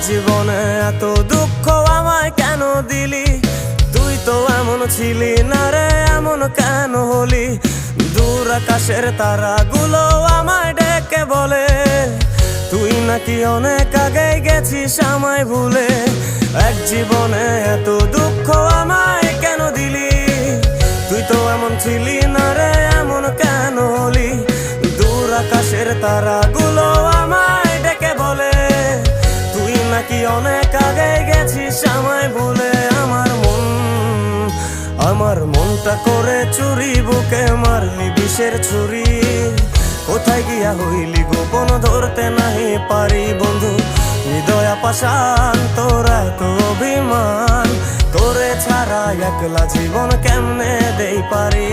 জীবনে এত দুঃখ আমায় কেন দিলি? তুই তো এমন ছিলি না রে, এমন কেন হলি? দূর আকাশের তারাগুলো আমায় ডেকে বলে তুই নাকি অনেক আগে গেছিস আমায় ভুলে। এক জীবনে এত দুঃখ আমায় কেন দিলি? তুই তো এমন ছিলি না রে, এমন কেন হলি? দূর আকাশের তারাগুলো আমায় ডেকে বলে তুই নাকি অনেক আগে গেছিস আমায় ভুলে। আমার মনটা করে চুরি, বুকে মারলি বিষের ছুরি। কোথায় গিয়া হইলি গোপন ধরতে নাহি পারি বন্ধু। হৃদয় পাষাণ তোর এত অভিমান, তোরে ছাড়া একলা জীবন কেমনে দেই পারি?